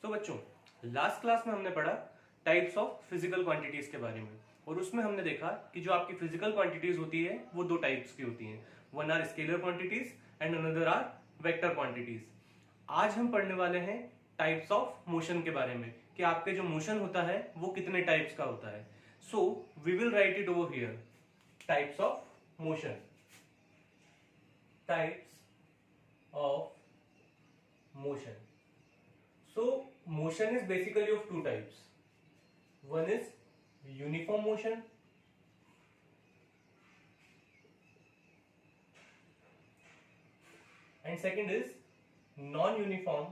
तो बच्चों, last class में हमने पढ़ा टाइप्स ऑफ फिजिकल क्वांटिटीज के बारे में, और उसमें हमने देखा कि जो आपकी फिजिकल क्वांटिटीज होती है वो दो टाइप्स की होती हैं। One are scalar quantities and another are vector quantities. आज हम पढ़ने वाले हैं टाइप्स ऑफ मोशन के बारे में, कि आपके जो मोशन होता है वो कितने टाइप्स का होता है। So we will write it over here, types of motion. Types of motion. So motion is basically of two types. One is uniform motion and second is non-uniform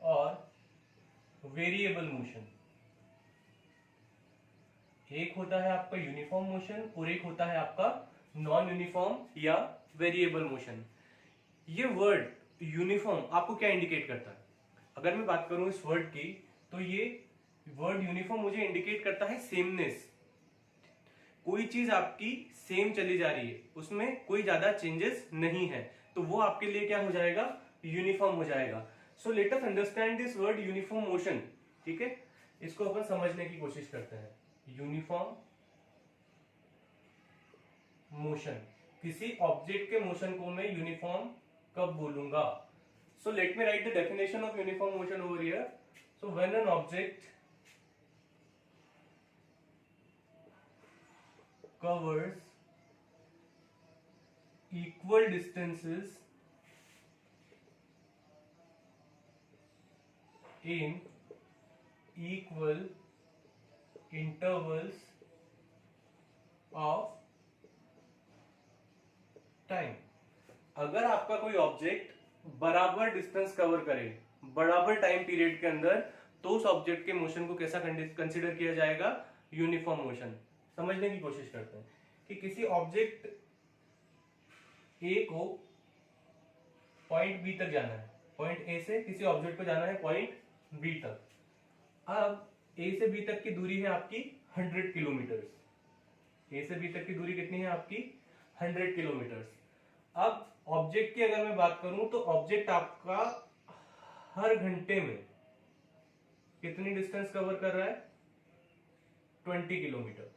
or variable motion. एक होता है आपका uniform motion और एक होता है आपका non uniform या वेरिएबल मोशन। ये वर्ड यूनिफॉर्म आपको क्या इंडिकेट करता है? अगर मैं बात करूं इस वर्ड की, तो ये वर्ड यूनिफॉर्म मुझे इंडिकेट करता है सेमनेस। कोई चीज आपकी सेम चली जा रही है, उसमें कोई ज्यादा चेंजेस नहीं है, तो वो आपके लिए क्या हो जाएगा? यूनिफॉर्म हो जाएगा। So let us understand this word uniform motion. ठीक है, इसको अपन समझने की कोशिश करते हैं। यूनिफॉर्म मोशन, किसी ऑब्जेक्ट के मोशन को मैं यूनिफॉर्म कब बोलूंगा? So let me right the definition of uniform motion over here. So when an object covers equal distances in equal intervals of time. अगर आपका कोई ऑब्जेक्ट बराबर डिस्टेंस कवर करे बराबर टाइम पीरियड के अंदर, तो उस ऑब्जेक्ट के मोशन को कैसा कंसीडर किया जाएगा? Uniform motion. समझने की कोशिश करते हैं कि किसी ऑब्जेक्ट ए को पॉइंट बी तक जाना है, पॉइंट ए से किसी ऑब्जेक्ट को जाना है पॉइंट बी तक। अब ए से बी तक की दूरी है आपकी 100 किलोमीटर। ए से बी तक की दूरी कितनी है आपकी? 100 किलोमीटर। अब ऑब्जेक्ट की अगर मैं बात करूं, तो ऑब्जेक्ट आपका हर घंटे में कितनी डिस्टेंस कवर कर रहा है? 20 किलोमीटर।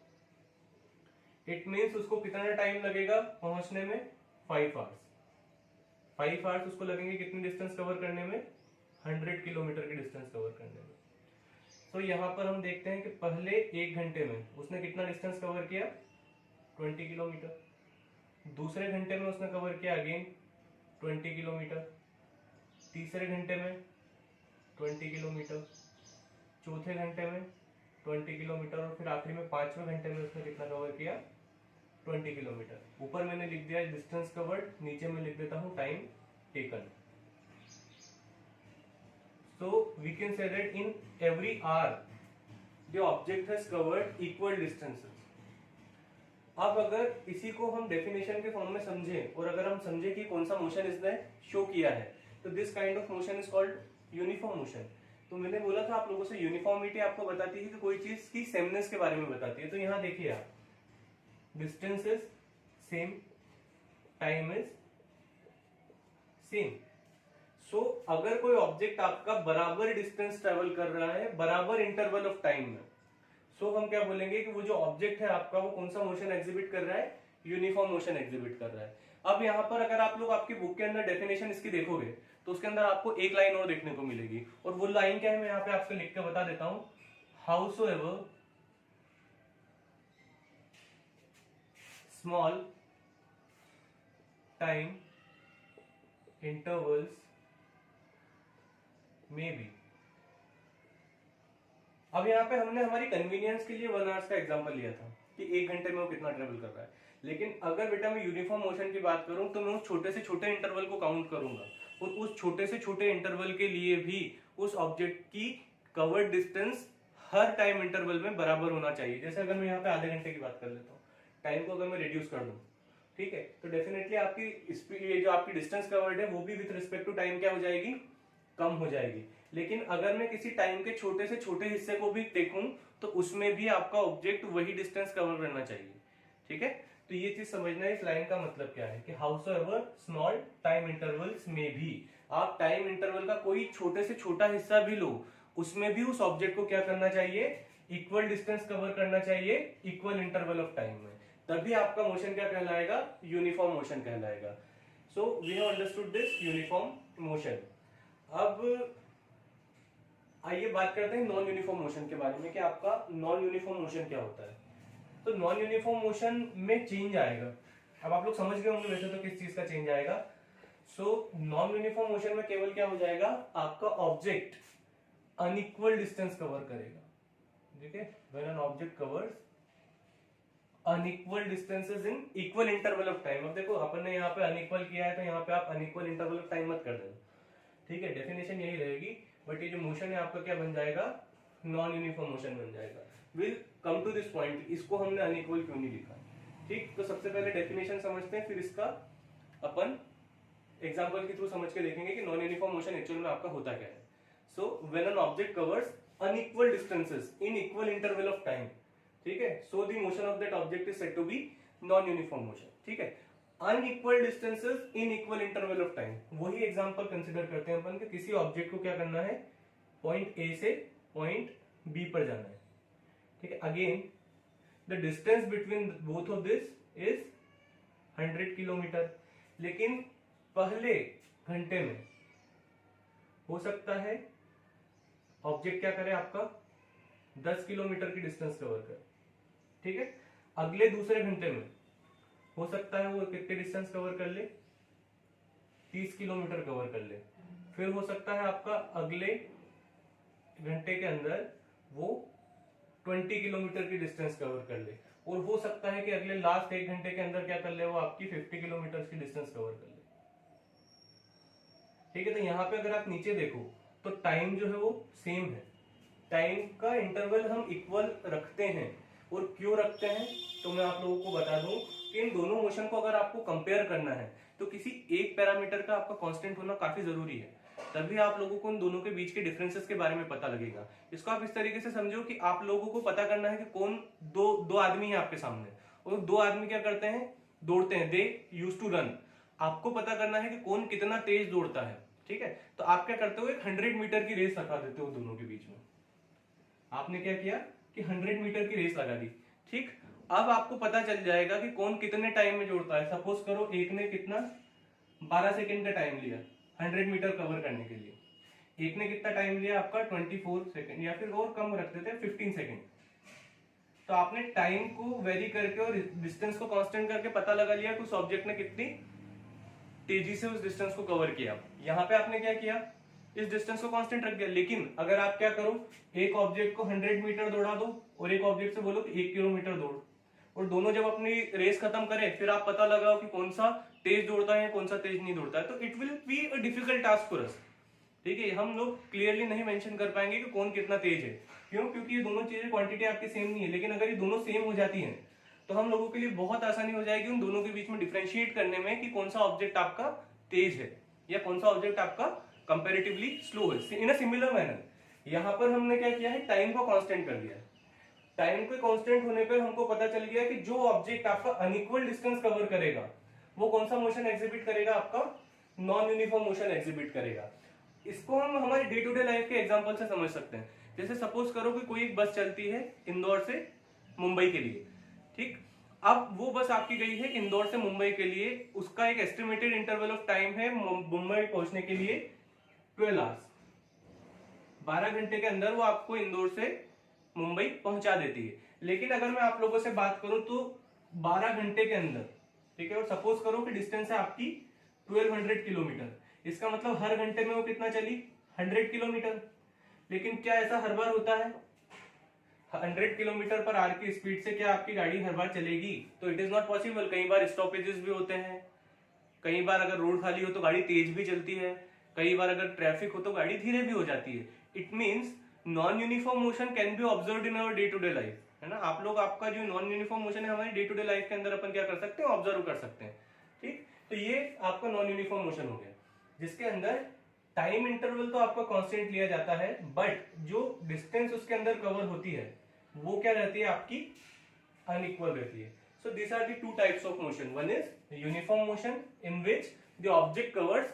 इट मीन्स उसको कितना टाइम लगेगा पहुंचने में? 5 आवर्स। 5 आवर्स उसको लगेंगे कितनी डिस्टेंस कवर करने में? 100 किलोमीटर की डिस्टेंस कवर करने में। तो यहां पर हम देखते हैं कि पहले 1 घंटे में उसने कितना डिस्टेंस कवर किया? 20 किलोमीटर। दूसरे घंटे में उसने कवर किया अगेन 20 किलोमीटर। तीसरे घंटे में 20 किलोमीटर। चौथे घंटे में 20 किलोमीटर, और फिर आखिरी में 5वें घंटे में उसने कितना कवर किया? 20 किलोमीटर। ऊपर मैंने लिख दिया डिस्टेंस कवर्ड, नीचे में लिख देता हूं time taken. So we can say that in every hour the object has covered equal distances. अब अगर इसी को हम डेफिनेशन के फॉर्म में समझें, और अगर हम समझें कि कौन सा मोशन इसने शो किया है, तो this kind of motion is called uniform motion. तो मैंने बोला था आप लोगों से, यूनिफॉर्मिटी आपको बताती है कि कोई चीज की सेमनेस के बारे में बताती है। तो यहां देखिए आप, distance is same, time is same. So अगर कोई ऑब्जेक्ट आपका बराबर डिस्टेंस ट्रेवल कर रहा है बराबर इंटरवल ऑफ टाइम में, सो हम क्या बोलेंगे कि वो जो ऑब्जेक्ट है आपका वो कौन सा मोशन एग्जिबिट कर रहा है? यूनिफॉर्म मोशन एग्जिबिट कर रहा है। अब यहाँ पर अगर आप लोग आपकी बुक के अंदर डेफिनेशन इसकी देखोगे, तो उसके अंदर आपको एक लाइन और देखने को मिलेगी, और वो लाइन क्या है मैं यहाँ पे आपको लिख के बता देता हूं। Howsoever small time intervals may be. अब यहाँ पे हमने हमारी कन्वीनियंस के लिए 1 आवर्स का एग्जांपल लिया था कि 1 घंटे में वो कितना ट्रेवल कर रहा है, लेकिन अगर बेटा मैं यूनिफॉर्म मोशन की बात करूं, तो मैं उस छोटे से छोटे इंटरवल को काउंट करूंगा, और उस छोटे से छोटे इंटरवल के लिए भी उस ऑब्जेक्ट की कवर्ड डिस्टेंस हर टाइम इंटरवल में बराबर होना चाहिए। जैसे अगर मैं यहाँ पे आधे घंटे की बात कर लेता हूँ, टाइम को अगर मैं रिड्यूस कर दूं, ठीक है, तो डेफिनेटली आपकी स्पीड, ये जो आपकी डिस्टेंस कवर्ड है वो भी विथ रिस्पेक्ट टू टाइम क्या हो जाएगी? कम हो जाएगी। लेकिन अगर मैं किसी टाइम के छोटे से छोटे हिस्से को भी देखूं, तो उसमें भी आपका ऑब्जेक्ट वही डिस्टेंस कवर करना चाहिए। ठीक है, तो ये चीज समझना है इस लाइन का मतलब क्या है कि हाउसएवर स्मॉल टाइम इंटरवल्स में भी, आप टाइम इंटरवल का कोई छोटे से छोटा हिस्सा भी लो, उसमें भी उस ऑब्जेक्ट को क्या करना चाहिए, इक्वल डिस्टेंस कवर करना चाहिए इक्वल इंटरवल ऑफ टाइम में, तभी आपका मोशन क्या कहलाएगा, यूनिफॉर्म मोशन कहलाएगा। So we have understood this uniform motion. अब आइए बात करते हैं नॉन यूनिफॉर्म मोशन के बारे में कि आपका नॉन यूनिफॉर्म मोशन क्या होता है। तो नॉन यूनिफॉर्म मोशन में चेंज आएगा। अब आप लोग समझ गए होंगे वैसे तो किस चीज का चेंज आएगा। सो नॉन यूनिफॉर्म मोशन में केवल क्या हो जाएगा, आपका ऑब्जेक्ट अनइक्वल डिस्टेंस कवर करेगा, ठीक है, when an object covers unequal distances in equal interval of time. अब देखो अपन ने यहाँ पे अनइक्वल किया है तो यहाँ पे आप अनइक्वल इंटरवल ऑफ टाइम मत कर देना, ठीक है, डेफिनेशन यही रहेगी। बट ये जो मोशन है आपका क्या बन जाएगा, नॉन यूनिफॉर्म मोशन बन जाएगा। Will come to this point, इसको हमने अनइक्वल क्यों नहीं लिखा, ठीक। तो सबसे पहले डेफिनेशन समझते हैं, फिर इसका अपन एग्जांपल के थ्रू समझ के देखेंगे कि नॉन यूनिफॉर्म मोशन एक्चुअल में आपका होता क्या है। So when an object covers unequal distances in equal interval of time, ठीक है, so the motion of that object is said to be non uniform motion, ठीक है। Unequal distances in equal interval of time, वही example consider करते हैं अपन कि किसी object को क्या करना है, पॉइंट ए से पॉइंट बी पर जाना है, ठीक है। Again the distance between both of this is 100 kilometre, लेकिन पहले घंटे में हो सकता है ऑब्जेक्ट क्या करे, आपका 10 किलोमीटर की डिस्टेंस कवर करे, ठीक है। अगले दूसरे घंटे में हो सकता है वो कितने डिस्टेंस कवर कर ले, 30 किलोमीटर कवर कर ले। फिर हो सकता है आपका अगले घंटे के अंदर वो 20 किलोमीटर की डिस्टेंस कवर कर ले, और हो सकता है कि अगले लास्ट 1 घंटे के अंदर क्या कर ले, वो आपकी 50 किलोमीटर की डिस्टेंस कवर कर ले, ठीक है। तो यहाँ पे अगर आप नीचे देखो तो टाइम जो है वो सेम है, टाइम का इंटरवल हम इक्वल रखते हैं। और क्यों रखते हैं तो मैं आप लोगों को बता दूं कि इन दोनों मोशन को अगर आपको कंपेयर करना है तो किसी एक पैरामीटर का आपका कांस्टेंट होना काफी जरूरी है, तभी आप लोगों को इन दोनों के बीच के डिफरेंसेस के बारे में पता लगेगा। इसको आप इस तरीके से समझो कि आप लोगों को पता करना है कि कौन दो आदमी है आपके सामने, और 2 आदमी क्या करते हैं, दौड़ते हैं, दे यूज टू रन। आपको पता करना है कि कौन कितना तेज दौड़ता है, ठीक है। तो आप क्या करते हो, एक 100 मीटर की रेस रखा देते हो दोनों के बीच में। आपने क्या किया कि 100 मीटर की रेस लगा दी, ठीक। अब आपको पता चल जाएगा कि कौन कितने टाइम में जोड़ता है। सपोज करो एक ने कितना 12 सेकंड का टाइम लिया 100 मीटर कवर करने के लिए, एक ने कितना टाइम लिया आपका 24 सेकंड, या फिर और कम रख देते हैं 15 सेकंड। तो आपने टाइम को वेरी करके और डिस्टेंस को कांस्टेंट करके पता लगा लिया कि उस ऑब्जेक्ट ने कितनी तेजी से उस डिस्टेंस को कवर किया। यहाँ पे आपने क्या किया, इस डिस्टेंस को कांस्टेंट रख दिया। लेकिन अगर आप क्या करो, एक ऑब्जेक्ट को 100 मीटर दौड़ा दो और एक ऑब्जेक्ट से बोलो कि 1 किलोमीटर दौड़, और दोनों जब अपनी रेस खत्म करें फिर आप पता लगाओ कि कौन सा तेज दौड़ता है कौन सा तेज नहीं दौड़ता है, तो it will be a difficult task for us, ठीक है। हम लोग क्लियरली नहीं मेंशन कर पाएंगे कि कौन कितना तेज है। क्यों, क्योंकि ये दोनों चीजें क्वांटिटी आपकी सेम नहीं है। लेकिन अगर ये दोनों सेम हो जाती हैं तो हम लोगों के लिए बहुत आसानी हो जाएगी उन दोनों के बीच में डिफरेंशिएट करने में कि कौन सा ऑब्जेक्ट आपका तेज है या कौन सा ऑब्जेक्ट आपका कंपैरेटिवली स्लो है। इन अ सिमिलर मैनर यहाँ पर हमने क्या किया है, टाइम को कांस्टेंट कर दिया। टाइम के कांस्टेंट होने पर हमको पता चल गया कि जो ऑब्जेक्ट आपका अनइक्वल डिस्टेंस कवर करेगा वो कौन सा मोशन एग्जिबिट करेगा, आपका नॉन यूनिफॉर्म मोशन एग्जिबिट करेगा। इसको हम हमारे डे टू डे लाइफ के एग्जांपल से समझ सकते हैं। जैसे सपोज करो कि कोई एक बस चलती है इंदौर से मुंबई के लिए, ठीक। अब वो बस आपकी गई है इंदौर से मुंबई के लिए, उसका एक एस्टिमेटेड इंटरवल ऑफ टाइम है मुंबई पहुंचने के लिए 12 आवर्स, 12 घंटे के अंदर वो आपको इंदौर से मुंबई पहुंचा देती है। लेकिन अगर मैं आप लोगों से बात करूं तो 12 घंटे के अंदर, ठीक है, और सपोज करो कि डिस्टेंस है आपकी 1200 किलोमीटर, इसका मतलब हर घंटे में वो कितना चली, 100 किलोमीटर। लेकिन क्या ऐसा हर बार होता है, 100 किलोमीटर पर आवर की स्पीड से क्या आपकी गाड़ी हर बार चलेगी, तो इट इज नॉट पॉसिबल। कई बार स्टॉपेजेस भी होते हैं, कई बार अगर रोड खाली हो तो गाड़ी तेज भी चलती है, कई बार अगर ट्रैफिक हो तो गाड़ी धीरे भी हो जाती है। It means non uniform motion can be observed in our day to day life, है ना। आप लोग आपका जो नॉन यूनिफॉर्म मोशन है हमारी डे टू डे लाइफ के अंदर अपन क्या कर सकते हैं, ऑब्जर्व कर सकते हैं, ठीक। तो ये आपका नॉन यूनिफॉर्म मोशन हो गया, जिसके अंदर टाइम इंटरवल तो आपका कांस्टेंट लिया जाता है, बट जो डिस्टेंस उसके अंदर कवर होती है वो क्या रहती है, आपकी अनइक्वल रहती है। So these are the two types of motion. One is uniform motion in which the object covers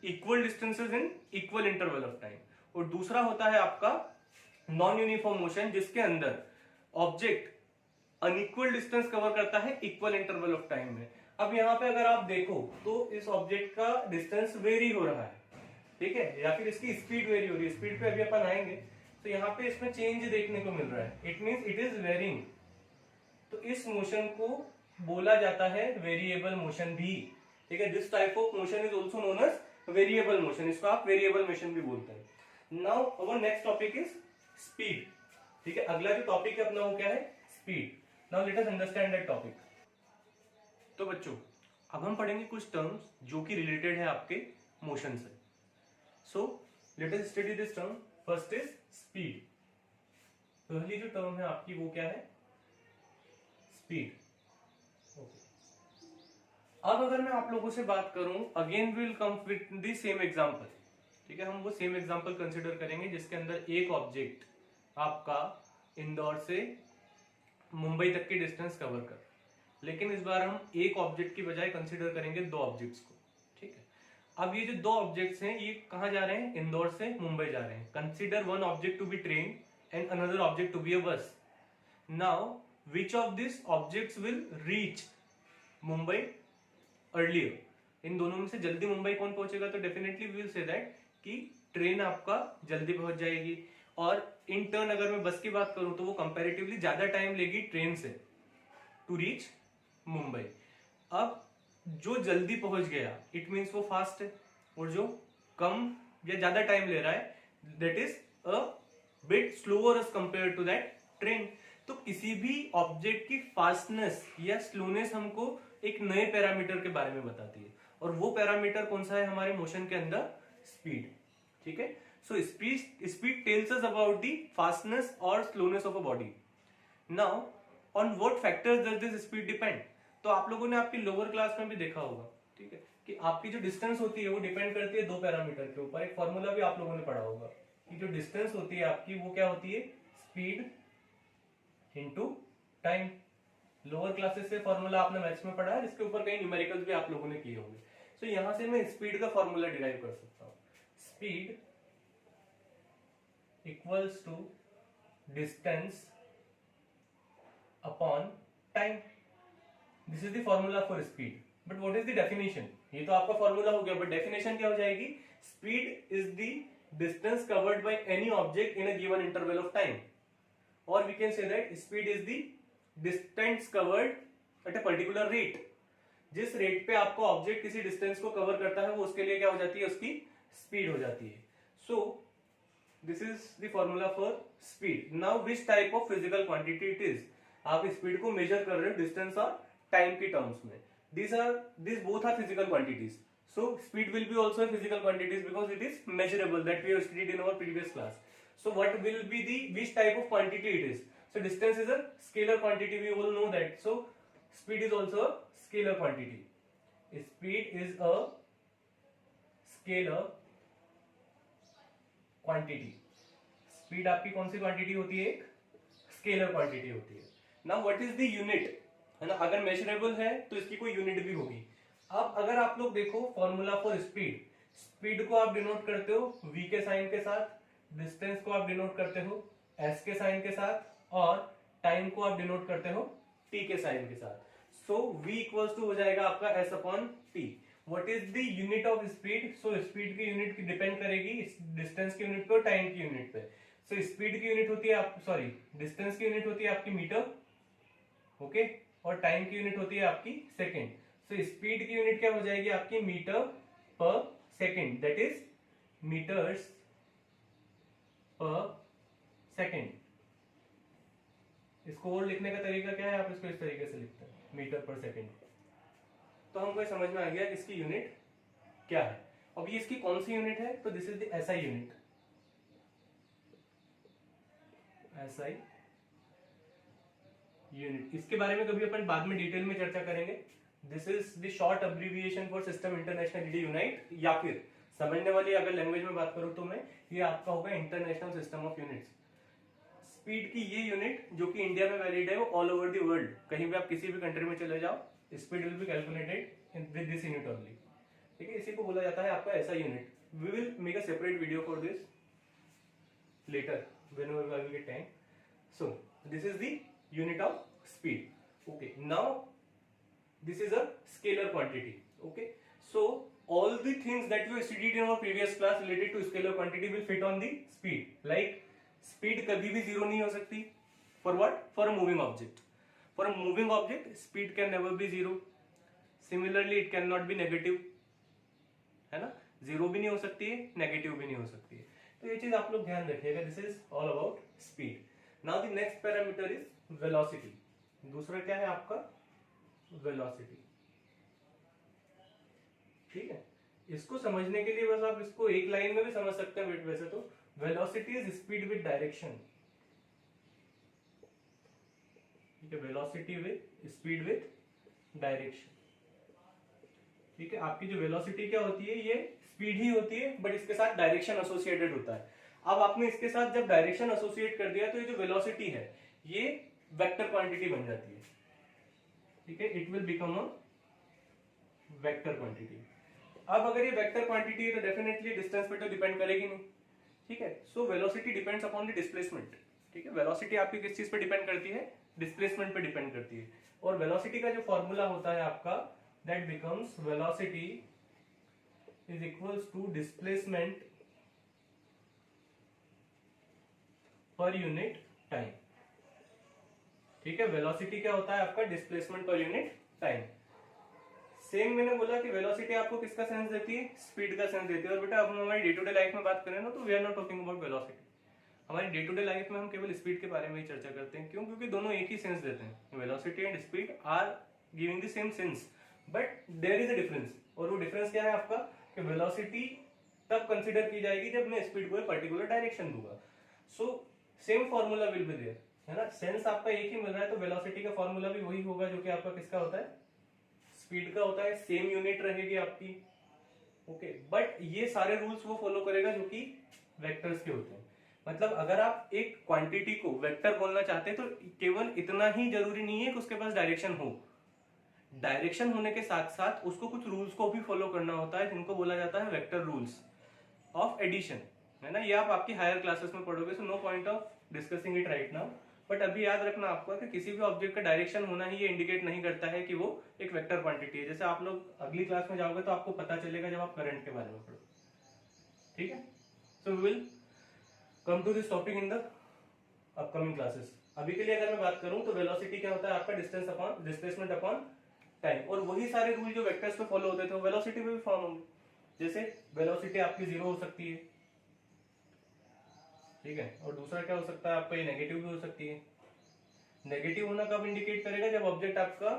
equal distances in equal interval of time, और दूसरा होता है आपका नॉन यूनिफॉर्म मोशन जिसके अंदर ऑब्जेक्ट अनइक्वल डिस्टेंस कवर करता है equal interval of time में। अब यहाँ पे अगर आप देखो तो इस ऑब्जेक्ट का डिस्टेंस वेरी हो रहा है, ठीक है, या फिर इसकी स्पीड वेरी हो रही है, स्पीड पे अभी अपन आएंगे। तो यहाँ पे इसमें चेंज देखने को मिल रहा है, it means it is varying. तो इस मोशन को बोला जाता है वेरिएबल मोशन भी, ठीक है। This type of motion is also known as variable motion, इसको आप वेरिएबल मोशन भी बोलते हैं। Now our next topic is speed, ठीक है। अगला जो टॉपिक है अपना वो क्या है, speed. Now let us understand that topic. तो बच्चों अब हम पढ़ेंगे कुछ टर्म्स जो कि रिलेटेड है आपके मोशन से। So let us study this term. First is speed. पहली जो टर्म है आपकी वो क्या है, स्पीड। ओके, अब अगर मैं आप लोगों से बात करूं, again will come with the same example, ठीक है। हम वो सेम एग्जांपल कंसिडर करेंगे जिसके अंदर एक ऑब्जेक्ट आपका इंदौर से मुंबई तक की डिस्टेंस कवर कर, लेकिन इस बार हम एक ऑब्जेक्ट की बजाय कंसिडर करेंगे दो ऑब्जेक्ट्स को, ठीक है। अब ये जो दो ऑब्जेक्ट्स हैं ये कहां जा रहे हैं, इंदौर से मुंबई जा रहे हैं। Consider one object to be train and another object to be a bus. Now which of this objects will reach Mumbai earlier? इन दोनों में से जल्दी मुंबई कौन पहुंचेगा? तो definitely we will say that कि ट्रेन आपका जल्दी पहुंच जाएगी। और इन टर्न अगर मैं बस की बात करूं तो वो कंपैरेटिवली ज्यादा टाइम लेगी ट्रेन से टू रीच मुंबई। अब जो जल्दी पहुंच गया इट मीन्स वो फास्ट है, और जो कम या ज्यादा टाइम ले रहा है that is a bit slower as compare to that train. तो किसी भी ऑब्जेक्ट की फास्टनेस या स्लोनेस हमको एक नए पैरामीटर के बारे में बताती है, और वो पैरामीटर कौन सा है हमारे मोशन के अंदर, स्पीड, ठीक है। So speed tells us about the fastness और slowness of a body. Now on what factors does this speed depend? तो आप लोगों ने आपकी लोअर क्लास में भी देखा होगा, ठीक है, कि आपकी जो डिस्टेंस होती है वो डिपेंड करती है दो पैरामीटर के ऊपर। एक फॉर्मूला भी आप लोगों ने पढ़ा होगा कि जो डिस्टेंस होती है आपकी वो क्या होती है, speed into time. Lower classes से फॉर्मूला आपने मैथ्स में पढ़ा है, इसके ऊपर कई न्यूमेरिकल्स भी आप लोगों ने किए होंगे। सो यहां से मैं स्पीड का फॉर्मूला डिराइव कर सकता हूं, speed equals to distance upon time. This is the formula for speed. But what is the definition? ये तो आपका फॉर्मूला हो गया, बट डेफिनेशन क्या हो जाएगी, speed is the distance covered by any object in a given interval of time, और we can say that speed is the distance covered at a particular rate. जिस रेट पे आपको object किसी distance को cover करता है वो उसके लिए क्या हो जाती है, उसकी स्पीड हो जाती है। So this is the formula for speed. Now which type of physical quantity it is? आप स्पीड को मेजर कर रहे हो डिस्टेंस और टाइम की टर्म्स में। these both are physical quantities, so speed will be also a physical quantities because it is measurable, that we have studied in our previous class. So what will be the which type of quantity it is? So distance is a scalar quantity, we all know that. So speed is also a scalar quantity. Speed is a scalar quantity. Speed आपकी कौन सी quantity होती है, एक scalar quantity होती है। Now what is the unit, है ना, अगर मेजरेबल है तो इसकी कोई यूनिट भी होगी। अब अगर आप लोग देखो फॉर्मूला फॉर स्पीड, स्पीड को आप डिनोट करते हो v के साइन के साथ, डिस्टेंस को आप डिनोट करते हो s के साइन के साथ, और टाइम को आप डिनोट करते हो t के साइन के साथ। सो v इक्वल्स टू हो जाएगा आपका s upon t। What is the unit of speed? So speed की यूनिट डिपेंड करेगी डिस्टेंस की यूनिट पे और टाइम की यूनिट पे। सो स्पीड की यूनिट होती है आप सॉरी डिस्टेंस की यूनिट होती है आपकी मीटर, ओके, और टाइम की यूनिट होती है आपकी सेकेंड। सो स्पीड की यूनिट क्या हो जाएगी आपकी, मीटर पर सेकेंड, दैट इज मीटर्स पर सेकेंड। इसको और लिखने का तरीका क्या है, आप इसको इस तरीके से लिखते हैं, मीटर पर सेकेंड। तो हमको समझ में आ गया कि इसकी यूनिट क्या है। अब ये इसकी कौन सी यूनिट है, तो this is the SI unit, SI unit. इसके बारे में कभी अपन बाद में डिटेल में चर्चा करेंगे। This is the short abbreviation for system international ED unite, या फिर समझने वाली अगर लैंग्वेज में बात करूं तो मैं ये आपका होगा international system of units. Speed की ये यूनिट जो कि इंडिया में वैलिड है वो ऑल ओवर द वर्ल्ड, कहीं भी आप किसी भी कंट्री में चले जाओ, speed will be calculated with this unit only. ठीक है, इसी को बोला जाता है आपका ऐसा unit. We will make a separate video for this later whenever I will get time. So this is the unit of speed. Okay, now this is a scalar quantity. Okay, so all the things that we studied in our previous class related to scalar quantity will fit on the speed. Like speed कभी भी zero नहीं हो सकती. For what? For a moving object. For a moving object, speed can never be zero. Similarly, it cannot be negative. है ना, zero भी नहीं हो सकती है, नेगेटिव भी नहीं हो सकती है। तो ये चीज आप लोग ध्यान रखिएगा। This is all about speed. Now the next parameter is velocity. दूसरा क्या है आपका? वेलोसिटी। ठीक है, इसको समझने के लिए बस आप इसको एक लाइन में भी समझ सकते हैं वैसे तो। Velocity is speed with direction. ठीक है, velocity with speed with direction. ठीक है, आपकी जो वेलोसिटी क्या होती है, ये स्पीड ही होती है बट इसके साथ डायरेक्शन एसोसिएटेड होता है। अब आपने इसके साथ जब डायरेक्शन एसोसिएट कर दिया तो ये जो वेलोसिटी है ये वेक्टर क्वांटिटी बन जाती है। ठीक है, it will become a vector quantity. अब अगर ये वेक्टर क्वांटिटी है तो डेफिनेटली डिस्टेंस पे तो डिपेंड करेगी नहीं। ठीक है, so velocity depends upon the displacement. ठीक है, वेलोसिटी आपकी किस चीज पे डिपेंड करती है? डिस्प्लेसमेंट पे डिपेंड करती है। और वेलोसिटी का जो फॉर्मूला होता है आपका, that becomes velocity is equals to displacement per unit time। ठीक है, वेलोसिटी क्या होता है आपका? Displacement per unit time. Same मैंने बोला कि वेलोसिटी आपको किसका सेंस देती है? स्पीड का सेंस देती है। और बेटा अब हम हमारी डे टू डे लाइफ में बात करें ना, तो we are not talking about velocity. हमारी डे टू डे लाइफ में हम केवल स्पीड के बारे में ही चर्चा करते हैं। क्यों? क्योंकि दोनों एक ही सेंस देते हैं। Velocity and speed are giving the same sense, but there is a difference. और वो डिफरेंस क्या है आपका? कि वेलोसिटी तब कंसीडर की जाएगी जब मैं स्पीड को एक पर्टिकुलर डायरेक्शन दूंगा। So same formula will be there, है ना। सेंस आपका एक ही मिल रहा है, तो वेलोसिटी का फॉर्मूला भी वही होगा जो कि आपका किसका होता है? स्पीड का होता है। सेम यूनिट रहेगी आपकी। ओके, बट ये सारे रूल्स वो फॉलो करेगा जो कि वेक्टर्स के होते हैं। मतलब अगर आप एक क्वांटिटी को वेक्टर बोलना चाहते हैं तो केवल इतना ही जरूरी नहीं है कि उसके पास डायरेक्शन हो। डायरेक्शन होने के साथ साथ उसको कुछ रूल्स को भी फॉलो करना होता है, जिनको बोला जाता है वेक्टर रूल्स ऑफ एडिशन, है ना। ये आप आपकी हायर क्लासेस में पढ़ोगे, so no point of discussing it right now. But अभी याद रखना आपको कि किसी भी ऑब्जेक्ट का डायरेक्शन होना ही ये इंडिकेट नहीं करता है कि वो एक वेक्टर क्वांटिटी है। जैसे आप लोग अगली क्लास में जाओगे तो आपको पता चलेगा जब आप करंट के बारे में पढ़ो। ठीक है, so we will come to this topic in the upcoming classes. अभी के लिए अगर मैं बात करूं तो वेलोसिटी क्या होता है आपका? Distance upon displacement upon time. और वही सारे रूल जो वेक्टर्स पे फॉलो होते थे वो वेलोसिटी पे भी फॉर्म होंगे। जैसे वेलोसिटी आपकी जीरो हो सकती है, ठीक है, और दूसरा क्या हो सकता है आपका? ये नेगेटिव भी हो सकती है। नेगेटिव होना कब इंडिकेट करेगा? जब ऑब्जेक्ट आपका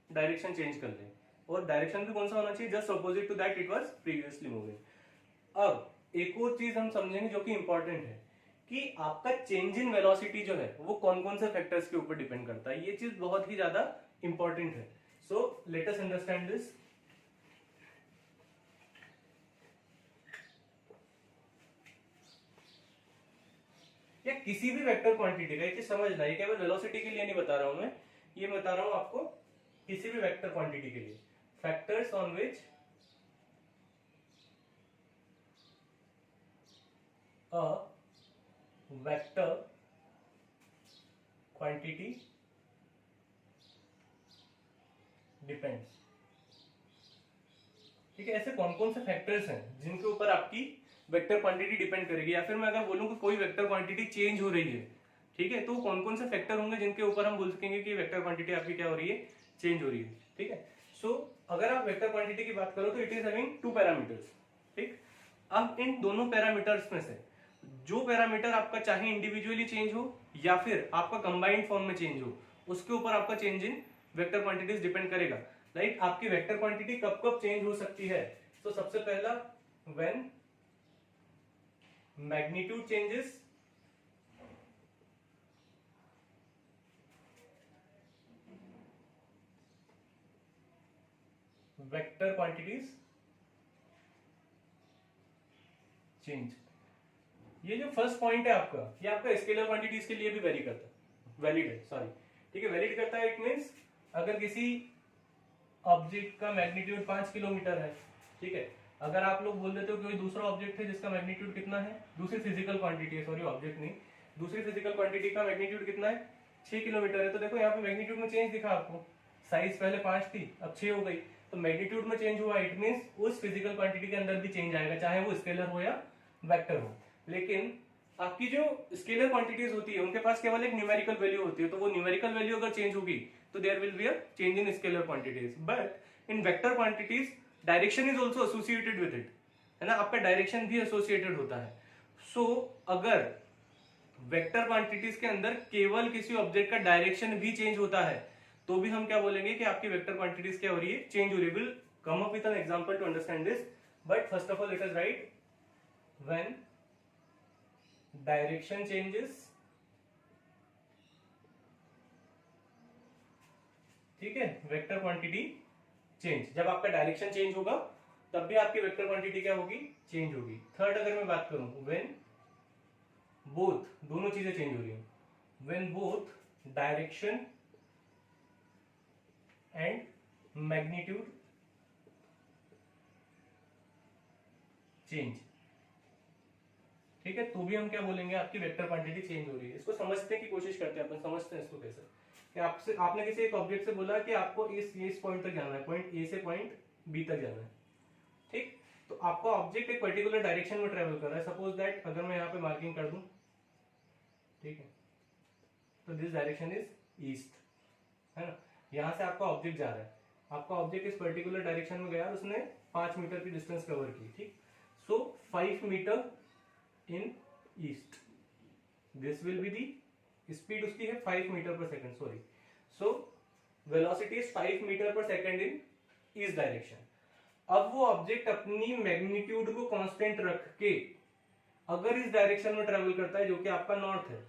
डायरेक्शन चेंज कर ले। और डायरेक्शन भी कौन सा होना चाहिए? Just opposite to that it was previously moving. अब एक और चीज हम समझेंगे जो कि इंपॉर्टेंट है कि आपका चेंज इन वेलोसिटी जो है वो कौन कौन से फैक्टर्स के ऊपर डिपेंड करता है। ये चीज बहुत ही ज्यादा इंपॉर्टेंट है। So let us understand this. या किसी भी वेक्टर क्वांटिटी का, ये चीज समझना, ये केवल वेलोसिटी के लिए नहीं बता रहा हूं मैं, ये बता रहा हूं आपको किसी भी वेक्टर क्वांटिटी के लिए। Factors on which a vector quantity depends. ठीक है, ऐसे कौन कौन से फैक्टर्स हैं जिनके ऊपर आपकी वेक्टर क्वांटिटी डिपेंड करेगी। या फिर मैं अगर बोलूं कि कोई वेक्टर क्वांटिटी चेंज हो रही है, ठीक है, तो कौन कौन से फैक्टर होंगे जिनके ऊपर हम बोल सकेंगे कि वेक्टर क्वांटिटी आपकी क्या हो रही है? चेंज हो रही है। ठीक है, सो अगर आप वेक्टर क्वांटिटी की बात करो तो it is having two parameters. ठीक, अब इन दोनों पैरामीटर्स में से जो पैरामीटर आपका चाहे इंडिविजुअली चेंज हो या फिर आपका कंबाइंड फॉर्म में चेंज हो, उसके ऊपर आपका change in vector quantities depend करेगा। राइट, आपकी वेक्टर क्वांटिटी कब कब चेंज हो सकती है? तो सबसे पहला, when magnitude changes, vector quantities change. ये जो फर्स्ट पॉइंट है आपका, ये आपका स्केलर क्वांटिटीज के लिए भी वेरी करता है, वैलिड है, सॉरी, ठीक है, वैलिड करता है। इट मींस अगर किसी ऑब्जेक्ट का मैग्नीट्यूड 5 किलोमीटर है, ठीक है, अगर आप लोग बोल देते हो कि कोई दूसरा ऑब्जेक्ट है जिसका मैग्नीट्यूड कितना है, दूसरी फिजिकल क्वांटिटी है, सॉरी ऑब्जेक्ट नहीं, दूसरी फिजिकल क्वांटिटी का मैग्नीट्यूड कितना है, 6 किलोमीटर है, तो देखो यहाँ पे मैग्नीट्यूड में चेंज दिखा आपको, साइज पहले 5 थी अब 6 हो गई, तो मैग्नीट्यूड में चेंज हुआ, इट मींस उस फिजिकल क्वांटिटी के अंदर भी चेंज आएगा, चाहे वो स्केलर हो या वेक्टर हो। लेकिन आपकी जो स्केलर क्वांटिटीज होती है उनके पास केवल एक न्यूमेरिकल वैल्यू होती है, तो वो न्यूमेरिकल वैल्यू अगर चेंज होगी तो there will be a change in scalar quantities. But in vector quantities direction is also associated with it, है ना, आपका डायरेक्शन भी एसोसिएटेड होता है। सो अगर वेक्टर क्वांटिटीज के अंदर केवल किसी ऑब्जेक्ट का डायरेक्शन भी चेंज होता है तो भी हम क्या बोलेंगे कि आपकी वेक्टर क्वांटिटीज क्या हो रही है, चेंज हो रही है। Will come up with an example to understand this, but first of all let us write when direction changes, ठीक है, वेक्टर क्वांटिटी चेंज, जब आपका डायरेक्शन चेंज होगा तब भी आपकी वेक्टर क्वांटिटी क्या होगी, चेंज होगी। थर्ड अगर मैं बात करूं, व्हेन बोथ, दोनों चीजें चेंज हो रही हैं, when both direction and magnitude change, ठीक है, तो भी हम क्या बोलेंगे, आपकी वेक्टर क्वांटिटी चेंज हो रही है। इसको समझने की कोशिश करते हैं, अपन समझते हैं इसको कैसे, कि आपसे आपने किसी एक ऑब्जेक्ट से बोला कि आपको इस पॉइंट तक जाना है, पॉइंट ए से पॉइंट बी तक जाना है, ठीक, तो आपका ऑब्जेक्ट एक पर्टिकुलर डायरेक्शन में ट्रेवल कर रहा है। सपोज दैट अगर मैं यहाँ पे मार्किंग कर दूं, ठीक है, तो दिस डायरेक्शन इज ईस्ट, है ना, यहाँ से आपका ऑब्जेक्ट जा रहा है, आपका ऑब्जेक्ट इस पर्टिकुलर डायरेक्शन में गया और उसने 5 मीटर की डिस्टेंस कवर की, ठीक, so 5 meter in east, this will be the speed, उसकी है 5 metre per second, sorry, so velocity is 5 metre per second in east direction. अब वो ऑब्जेक्ट अपनी मैग्नीट्यूड को कांस्टेंट रख के अगर इस डायरेक्शन में ट्रेवल करता है जो कि आपका नॉर्थ है,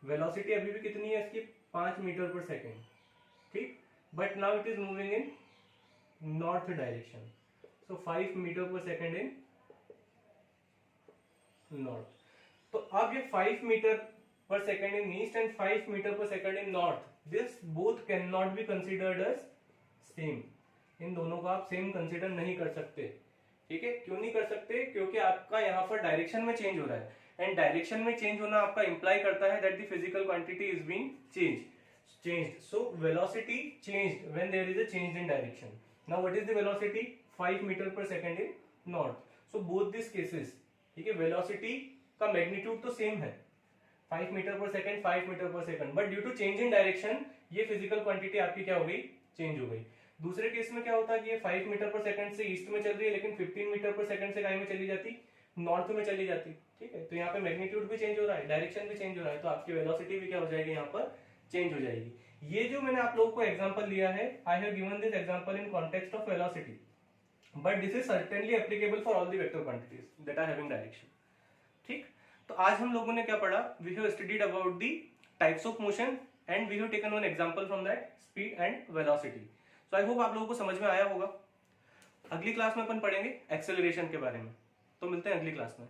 वेलोसिटी अभी भी कितनी है इसकी, 5 मीटर पर सेकंड, ठीक, but now it is moving in north direction, so 5 metre per second in north. तो अब ये 5 metre per second in east and 5 metre per second in north, this both can not be considered as same, इन दोनों को आप same consider नहीं कर सकते, ठीक है, क्यों नहीं कर सकते, क्योंकि आपका यहाँ पर डायरेक्शन में चेंज हो रहा है, एंड डायरेक्शन में चेंज होना आपका इंप्लाई करता है that the physical quantity is being changed, so velocity changed when there is a change in direction. Now what is the velocity, 5 metre per second in north, so both this cases, ठीक है, velocity का magnitude तो same है, 5 metre per second, 5 metre per second, but due to change in direction ये physical quantity आपकी क्या हो गई, चेंज हो गई। दूसरे केस में क्या होता है कि ये 5 मीटर पर सेकंड से ईस्ट में चल रही है, लेकिन 15 मीटर पर सेकंड से काय में चली जाती, नॉर्थ में चली जाती, ठीक है, तो यहाँ पे मैग्नीट्यूड भी चेंज हो रहा है, डायरेक्शन भी चेंज हो रहा है, तो आपकी वेलोसिटी भी क्या हो जाएगी, यहाँ पर चेंज हो जाएगी। ये जो मैंने आप लोगों को एग्जांपल लिया है, I have given this example in context of velocity, but this is certainly applicable for all the vector quantities that are having direction, ठीक। तो आज हम लोगों ने क्या पढ़ा, we have studied about the types of motion and we have taken one example from that speed and velocity. So I hope आप लोगों को समझ में आया होगा। अगली क्लास में अपन पढ़ेंगे एक्सेलरेशन के बारे में, तो मिलते हैं अगली क्लास में।